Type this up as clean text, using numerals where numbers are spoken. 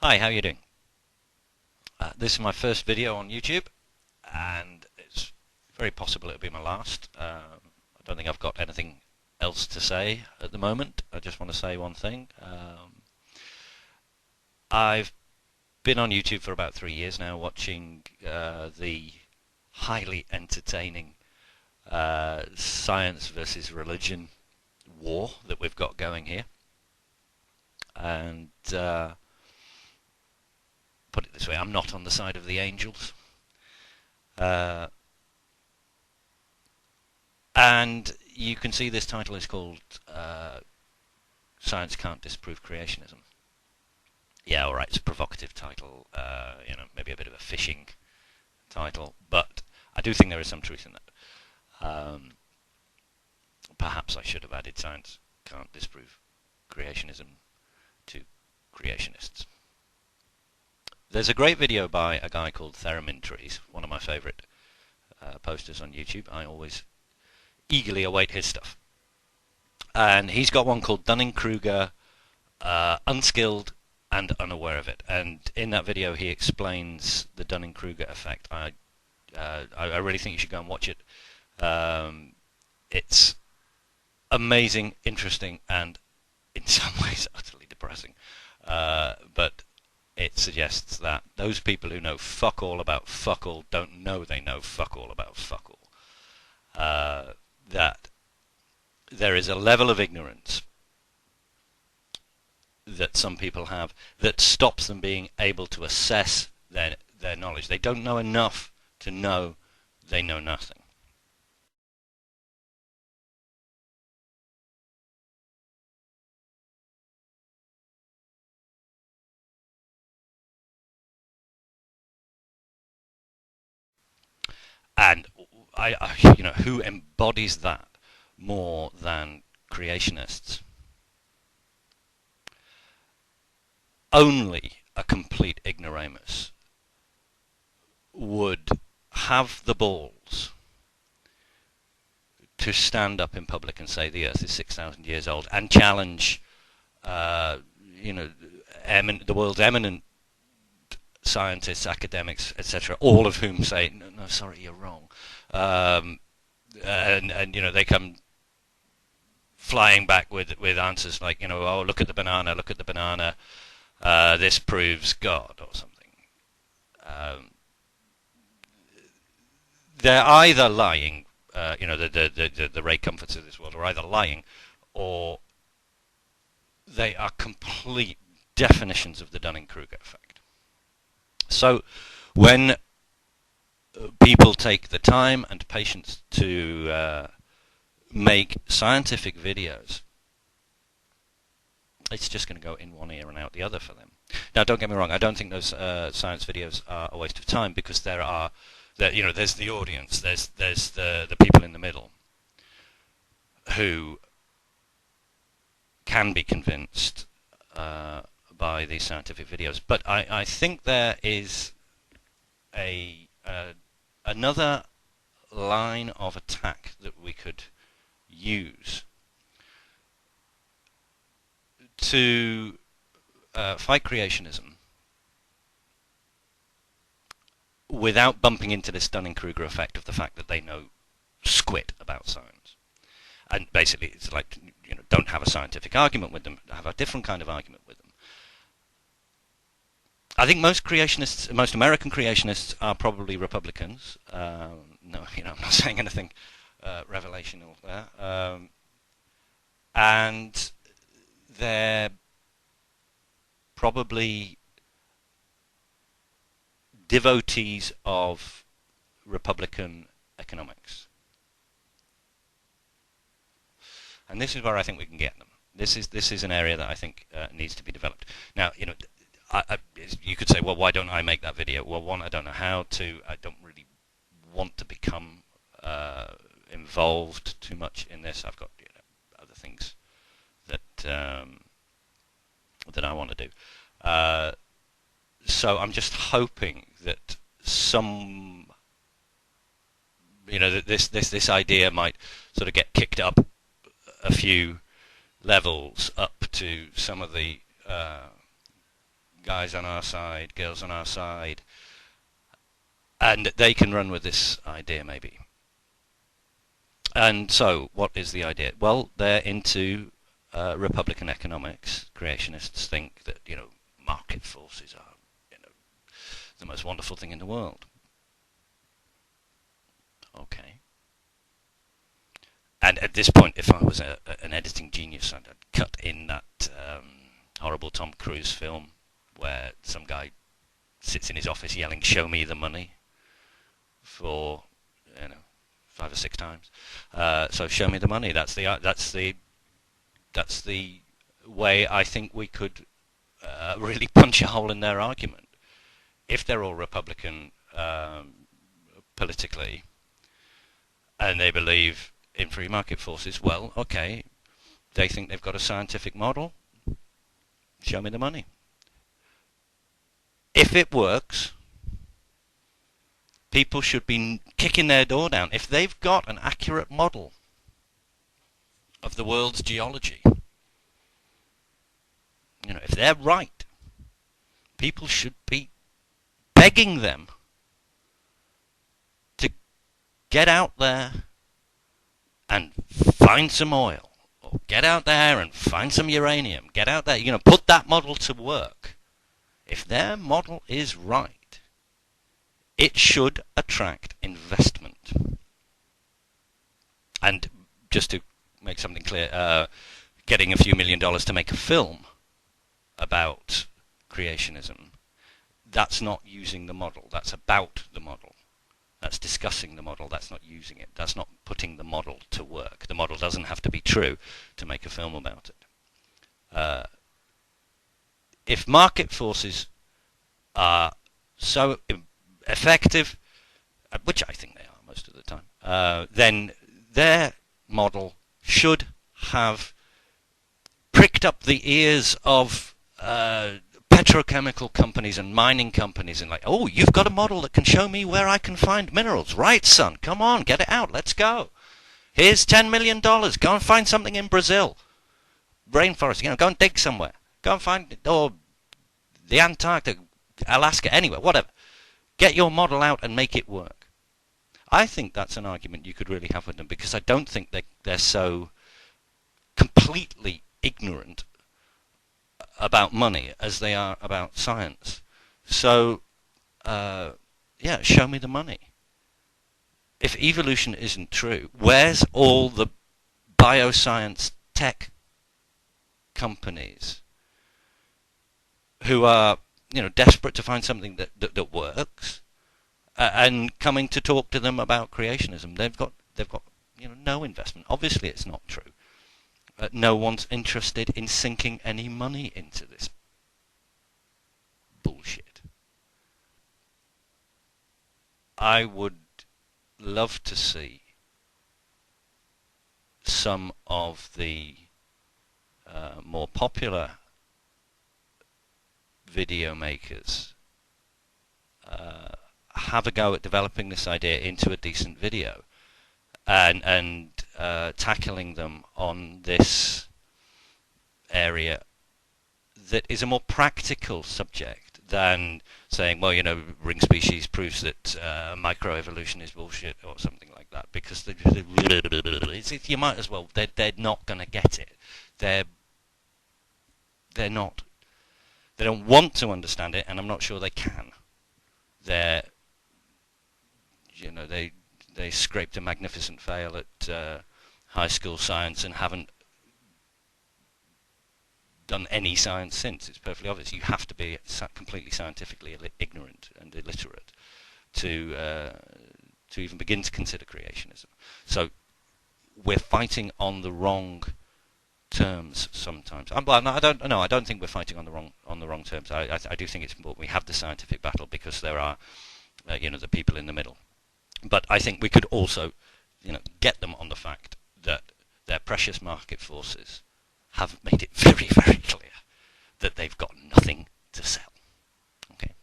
Hi, how are you doing? This is my first video on YouTube, and it's very possible it'll be my last. I don't think I've got anything else to say at the moment. I just want to say one thing. I've been on YouTube for about 3 years now, watching the highly entertaining science versus religion war that we've got going here. And put it this way, I'm not on the side of the angels. Uh, and you can see this title is called Science Can't Disprove Creationism. Yeah, alright, it's a provocative title, maybe a bit of a fishing title, but I do think there is some truth in that. Perhaps I should have added Science Can't Disprove Creationism to Creationists. There's a great video by a guy called Theramin Tree, one of my favourite posters on YouTube. I always eagerly await his stuff. And he's got one called Dunning-Kruger, Unskilled and Unaware of It. And in that video he explains the Dunning-Kruger Effect. I really think you should go and watch it. It's amazing, interesting, and in some ways utterly depressing. But it suggests that those people who know fuck all about fuck all don't know they know fuck all about fuck all. That there is a level of ignorance that some people have that stops them being able to assess their knowledge. They don't know enough to know they know nothing. And who embodies that more than creationists? Only a complete ignoramus would have the balls to stand up in public and say the Earth is 6,000 years old and challenge, the world's eminent scientists, academics, etc., all of whom say, no, sorry, you're wrong. They come flying back with answers like, oh, look at the banana, this proves God, or something. They're either lying, the Ray Comforts of this world are either lying, or they are complete definitions of the Dunning-Kruger effect. So when people take the time and patience to make scientific videos, it's just going to go in one ear and out the other for them. Now, don't get me wrong, I don't think those science videos are a waste of time, because there's the audience, there's the people in the middle who can be convinced by these scientific videos. But I think there is another line of attack that we could use to fight creationism without bumping into this Dunning-Kruger effect of the fact that they know squit about science. And basically it's like, don't have a scientific argument with them, have a different kind of argument with them. I think most creationists, most American creationists, are probably Republicans. No, I'm not saying anything revelational there. And they're probably devotees of Republican economics. And this is where I think we can get them. This is an area that I think needs to be developed. Now, you could say, well, why don't I make that video? Well, one, I don't know how to. I don't really want to become involved too much in this. I've got other things that that I want to do. So I'm just hoping that this idea might sort of get kicked up a few levels up to some of the guys on our side, girls on our side, and they can run with this idea maybe. And so, what is the idea? Well, they're into Republican economics. Creationists think that market forces are the most wonderful thing in the world. Okay. And at this point, if I was an editing genius, I'd cut in that horrible Tom Cruise film where some guy sits in his office yelling, "Show me the money," for 5 or 6 times. So show me the money. That's the way I think we could really punch a hole in their argument. If they're all Republican politically, and they believe in free market forces, well, okay, they think they've got a scientific model. Show me the money. If it works, people should be kicking their door down. If they've got an accurate model of the world's geology, if they're right, people should be begging them to get out there and find some oil, or get out there and find some uranium, get out there, put that model to work. If their model is right, it should attract investment. And just to make something clear, getting a few $1 million to make a film about creationism, that's not using the model. That's about the model. That's discussing the model. That's not using it. That's not putting the model to work. The model doesn't have to be true to make a film about it. If market forces are so effective, which I think they are most of the time, then their model should have pricked up the ears of petrochemical companies and mining companies, and oh, you've got a model that can show me where I can find minerals. Right, son, come on, get it out, let's go. Here's $10 million, go and find something in Brazil. Rainforest, go and dig somewhere. Go and find, or the Antarctic, Alaska, anywhere, whatever. Get your model out and make it work. I think that's an argument you could really have with them, because I don't think they're so completely ignorant about money as they are about science. So, yeah, show me the money. If evolution isn't true, where's all the bioscience tech companies who are, desperate to find something that works, and coming to talk to them about creationism? They've got no investment. Obviously, it's not true. No one's interested in sinking any money into this bullshit. I would love to see some of the more popular video makers have a go at developing this idea into a decent video, and tackling them on this area that is a more practical subject than saying, well, ring species proves that microevolution is bullshit or something like that, because you might as well. They're not going to get it. They're not. They don't want to understand it, and I'm not sure they can. They scraped a magnificent fail at high school science and haven't done any science since. It's perfectly obvious. You have to be completely scientifically ignorant and illiterate to even begin to consider creationism. So we're fighting on the wrong terms sometimes. I don't think we're fighting on the wrong terms. I do think it's important we have the scientific battle, because there are the people in the middle. But I think we could also get them on the fact that their precious market forces have made it very, very clear that they've got nothing to sell. Okay.